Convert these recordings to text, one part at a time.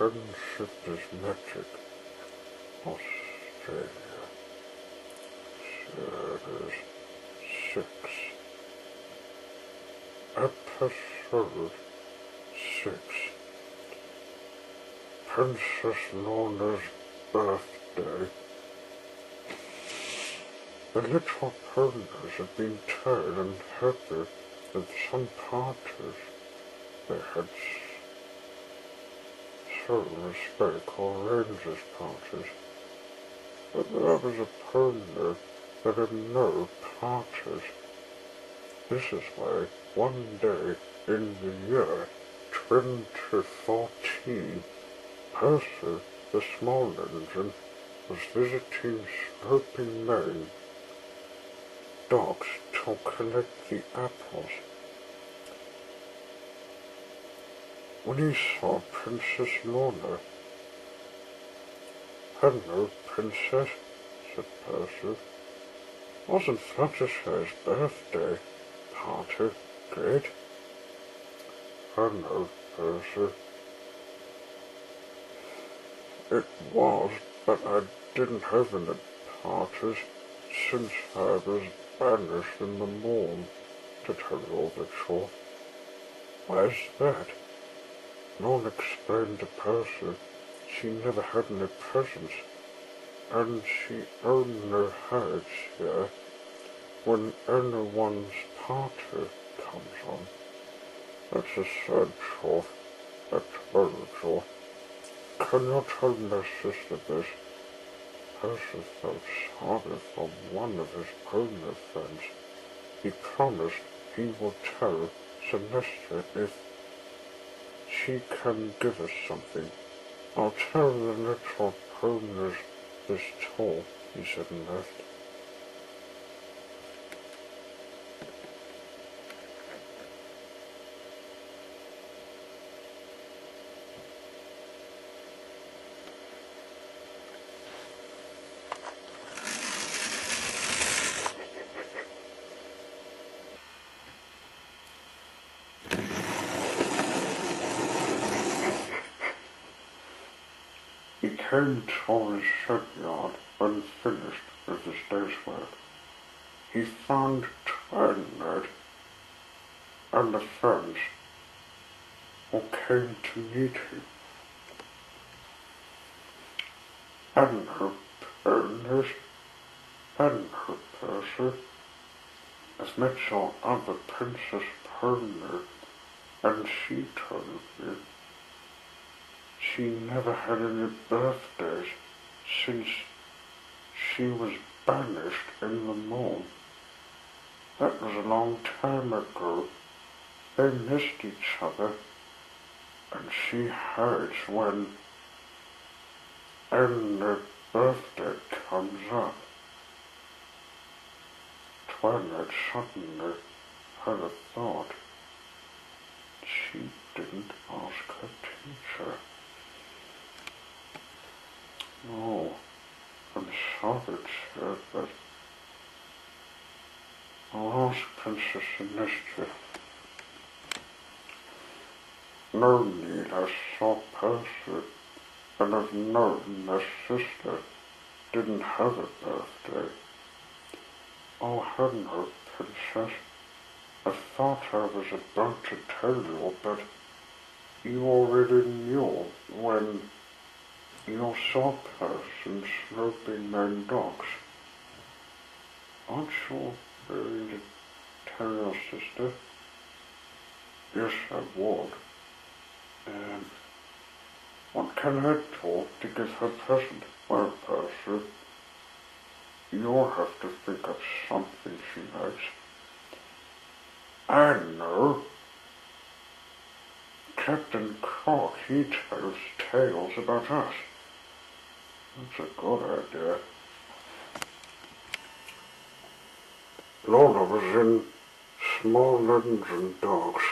Friendship is Magic, Australia. Series 6. Episode 6. Princess Lorna's birthday. The little ponies had been tired and happy at some parties they had thrown as fake or rangers parties, but there was a pony that had no parties. This is why one day in the year 2014, Percy the small engine was visiting Sloping Main Docks to collect the apples. When he saw Princess Lorna, "Hello, Princess," said Percy. "Wasn't Fluttershy's birthday party great?" "Hello, Percy. It was, but I didn't have any parties since I was banished in the morn, to tell you the truth." "Why's that?" Lorna explained to Percy she never had any presents, and she only hides here when anyone's party comes on. That's a sad truth, I told you. Can you tell my sister this? Percy felt sorry for one of his pony friends. He promised he would tell Celestia if she can give us something. "I'll tell the little ponies this too," he said and left. He came to his shipyard when finished with his day's work. He found Twilight and the friends who came to meet him. "Hello, ponies. Hello, Percy. I've met your other Princess Pony, and she told me she never had any birthdays since she was banished in the moon. That was a long time ago. They missed each other, and she hides when any birthday comes up." Twilight suddenly had a thought. She didn't ask her teacher. "Oh, I'm sorry, sir, but I'll ask Princess Celestia." "No need, I saw Percy, and I've known my sister didn't have a birthday." "Oh, hello, Princess. I thought I was about to tell you, but you already knew when you saw Percy in Sloping Main Docks. Aren't you going to tell your sister?" "Yes, I would. What can I do to give her present?" "Well, Percy, you'll have to think of something she likes." "I know. Captain Croc, he tells tales about us." "That's a good idea." Lorna was in Small Engine Docks,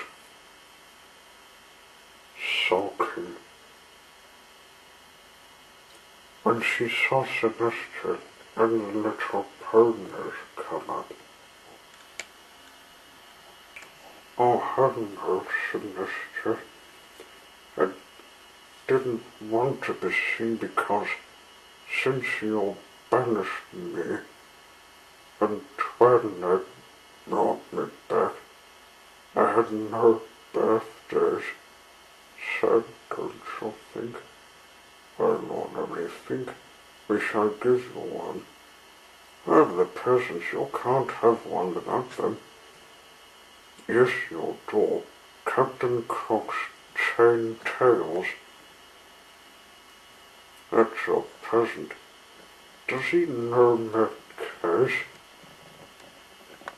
sulking, when she saw Celestia and the little ponies come up. "Oh, hello, Celestia. I didn't want to be seen because since you banished me and Twilight brought me back, I had no birthdays. So don't you think? Well, Lorna, think we shall give you one. Over the presents, you can't have one without them. Yes, you do. Captain Cook's chain tails. That's your present. Does he know Matt Case?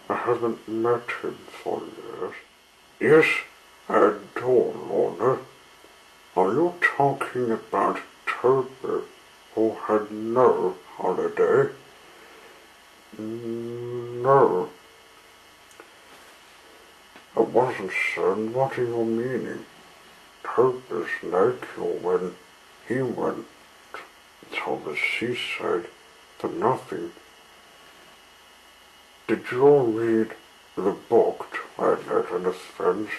I haven't met him for years. Yes, I do, Lorna. Are you talking about Toby, who had no holiday? No. I wasn't certain what you were meaning. Toby's like you when he went to the seaside for nothing. Did you read the book Twilight and his friends?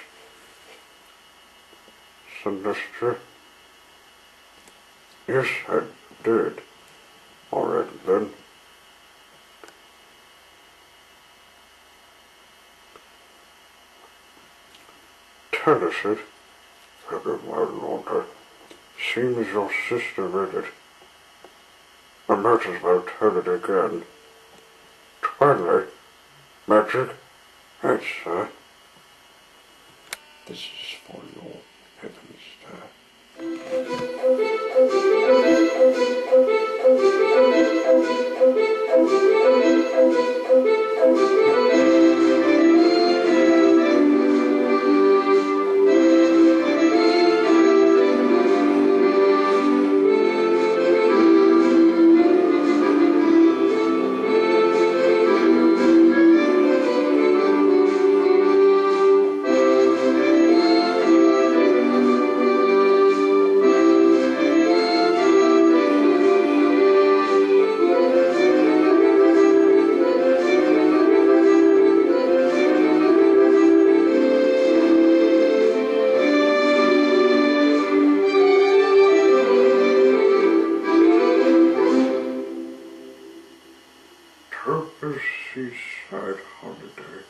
Sinister? Yes, I did. All right then. Tell us it. Very well, Lorna. Seems your sister read it. I might as well tell it again. Twilight, magic, yes, sir. This is for your heaven's star. Toby's seaside holiday.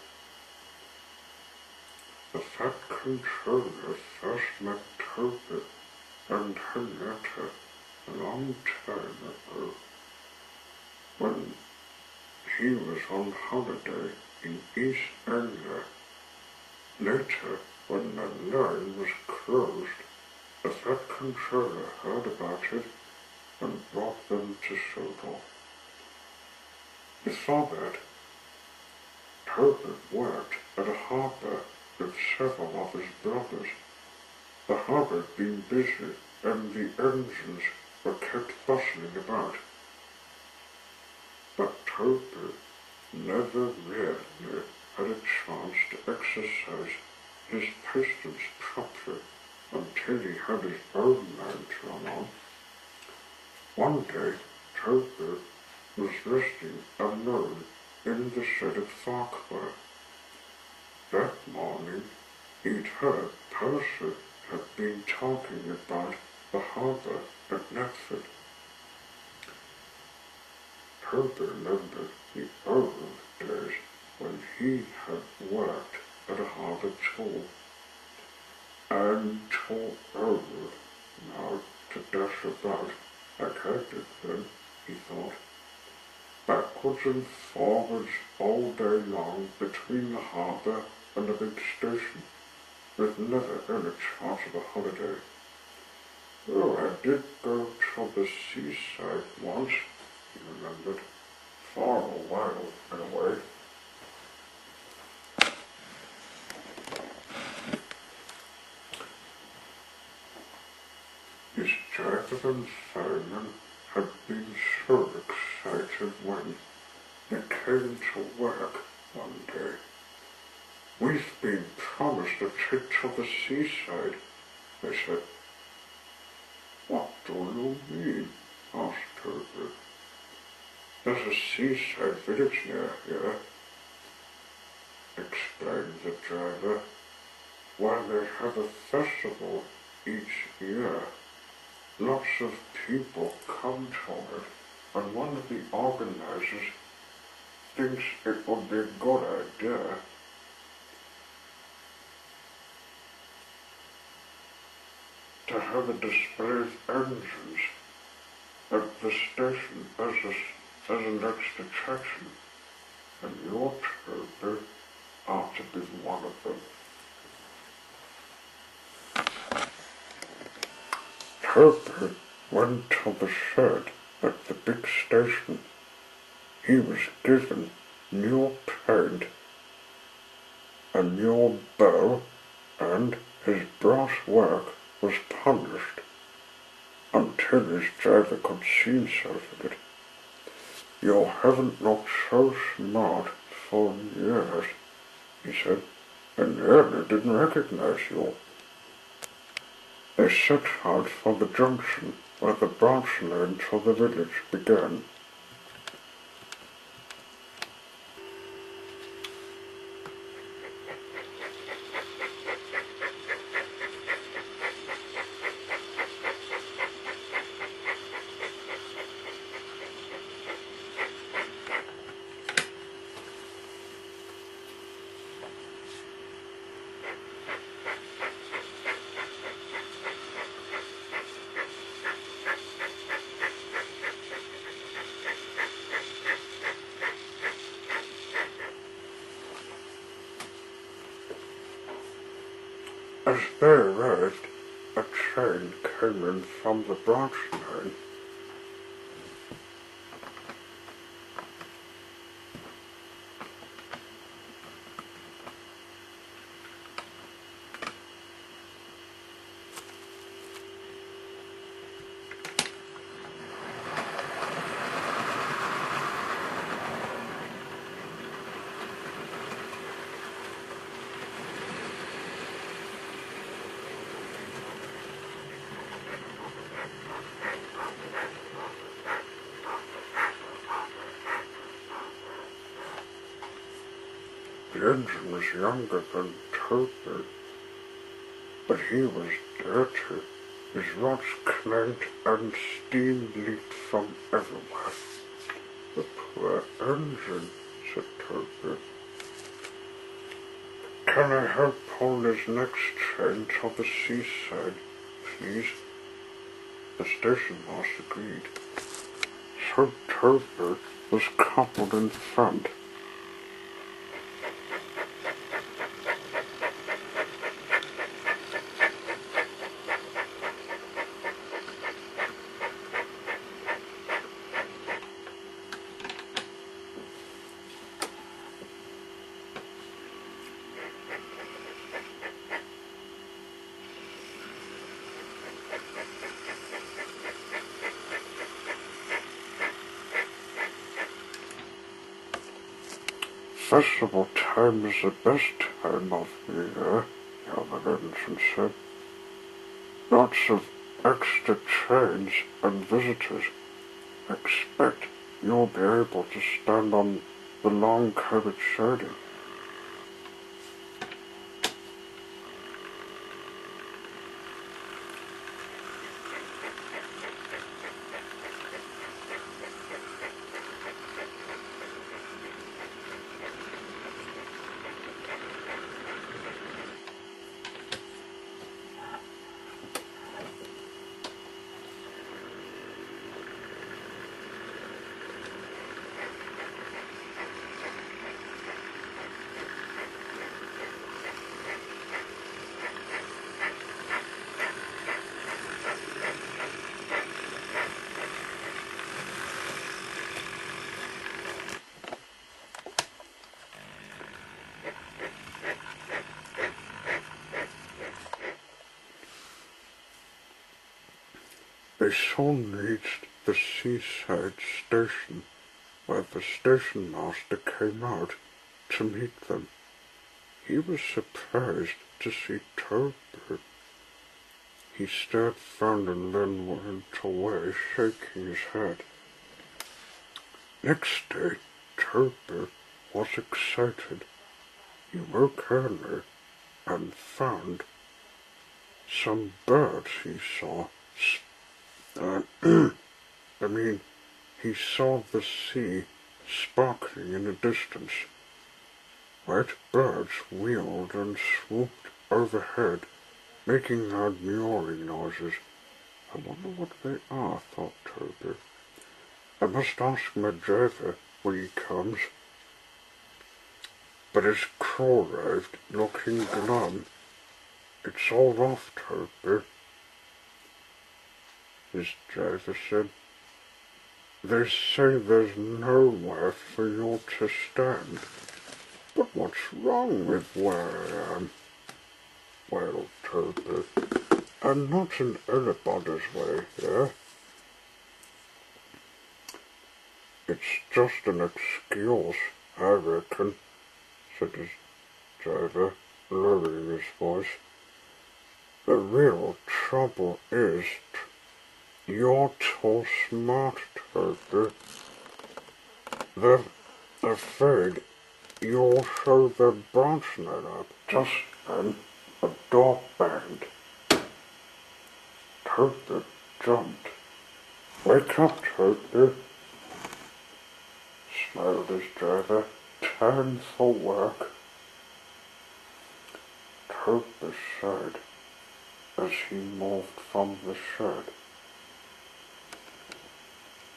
The Fat Controller first met Toby and Henrietta a long time ago, when he was on holiday in East Anglia. Later, when the line was closed, the Fat Controller heard about it and brought them to Sodor. Before that, Toby worked at a harbour with several of his brothers. The harbour had been busy and the engines were kept bustling about. But Toby never really had a chance to exercise his patience properly until he had his own line to run on. One day, Toby was resting alone in the shed of Farquhar. That morning, he'd heard Percy had been talking about the harbour at Netford. Toby remembered the old days when he had worked at a harbour too. I'm too old now to dash about like I did then, he thought. Backwards and forwards all day long between the harbour and the big station, with never any chance of a holiday. Oh, I did go to the seaside once, he remembered, for a while anyway. His Jacob and Simon had been so excited when they came to work one day. We've been promised a trip to the seaside, they said. What do you mean? Asked Toby. There's a seaside village near here, explained the driver, where they have a festival each year. lots of people come to it, and one of the organizers thinks it would be a good idea to have a display of engines at the station as an extra attraction, and your turbo ought to be one of them. Turbo went to the shed at the big station. He was given new paint, a new bow, and his brass work was polished until his driver could see himself in it. You haven't looked so smart for years, he said, and nearly didn't recognize you. They set out for the junction where the branch line to the village began. As they arrived, a train came in from the branch line. The engine was younger than Turbo, but he was dirty. His rods clanked and steam leaked from everywhere. The poor engine, said Turbo. Can I help pull this next train to the seaside, please? The station master agreed. So Turbo was coupled in front. Festival time is the best time of the year, the other ensign said. Lots of extra trains and visitors. Expect you'll be able to stand on the long carriage siding. They soon reached the seaside station, where the station master came out to meet them. He was surprised to see Turbo. He stared frowned and then went away, shaking his head. Next day, Turbo was excited. He woke early and found some birds he saw Uh, I mean, he saw the sea sparkling in the distance. White birds wheeled and swooped overhead, making loud mewing noises. I wonder what they are, thought Toby. I must ask Majeva when he comes. But as Crow arrived, looking glum, "It's all off, Toby," his driver said. "They say there's nowhere for you to stand. But what's wrong with where I am?" "Well, Toby, I'm not in anybody's way here. It's just an excuse, I reckon," said his driver, lowering his voice. "The real trouble is you're too smart, Toby. They're afraid you'll show their branching up." Just then, a door banged. Toby jumped. "Wake up, Toby," smiled his driver. "Time for work." Toby sighed as he moved from the shed.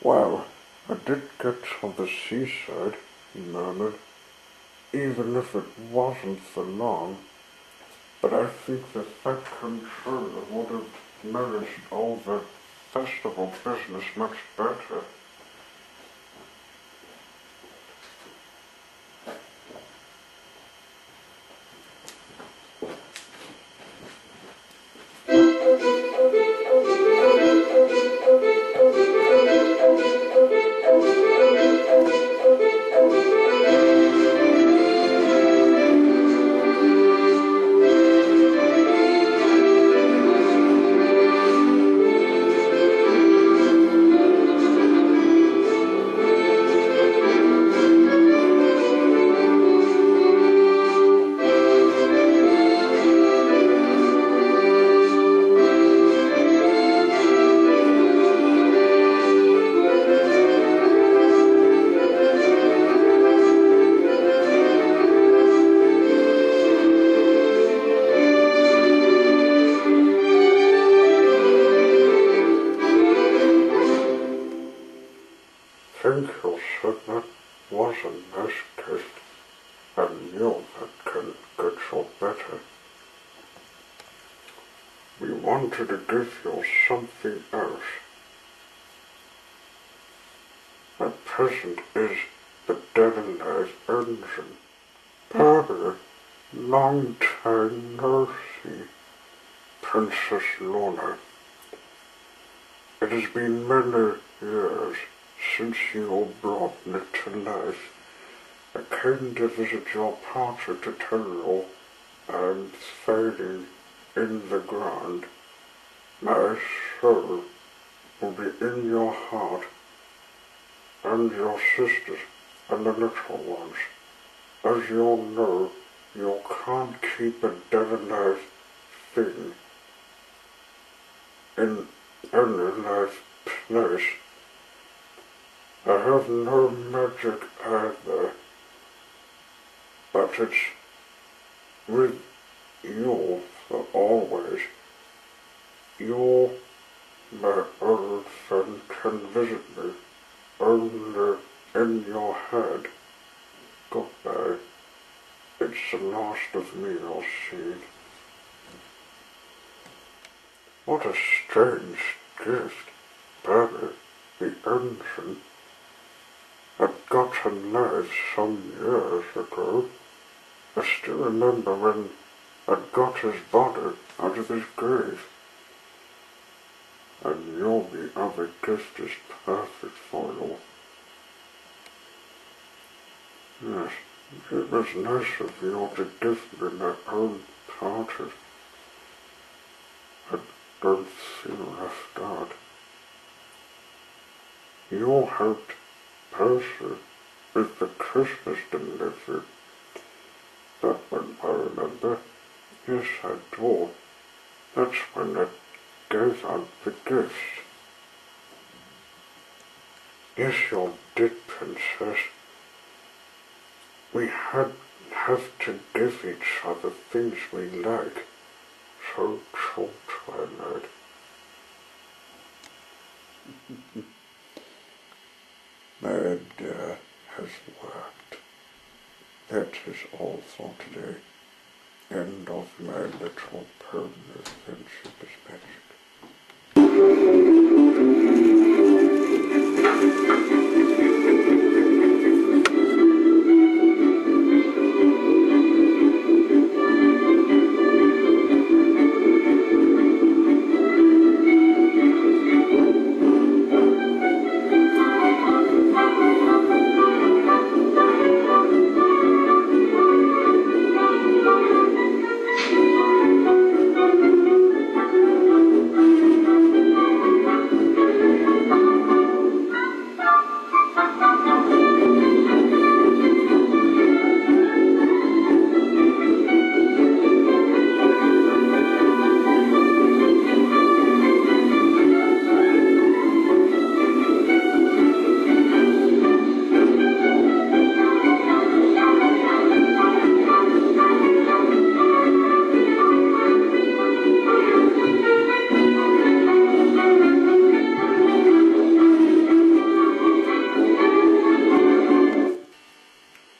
"Well, I did get to the seaside," he murmured, "even if it wasn't for long. But I think that controller would have managed all the festival business much better." "Finkel said that was a nice gift, and knew that can get you better. We wanted to give you something else. My present is the Devonlife engine. Father, long time no see, Princess Lorna. It has been many years since you brought me to life. I came to visit your party to tell you I'm fading in the ground. My soul will be in your heart, and your sisters and the little ones. As you know, you can't keep a Devonlife thing in any life place. I have no magic either, but it's with you for always. You, my old friend, can visit me only in your head. Goodbye. It's the last of me you'll see." What a strange gift, Barry, the engine. I'd gotten live some years ago. I still remember when I'd got his body out of his grave. I knew the other gift is perfect for you. Yes, it was nice of you to give me my own party. I don't feel left out. You helped Percy with the Christmas delivery. That one I remember. Yes, I do. That's when I gave out the gifts. Yes, you did, Princess. We have to give each other things we like. So Twilight. My idea has worked. That is all for today. End of My Little Pony Friendship is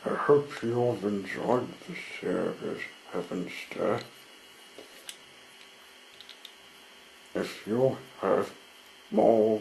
I hope you have enjoyed the series Heaven's Death. If you have more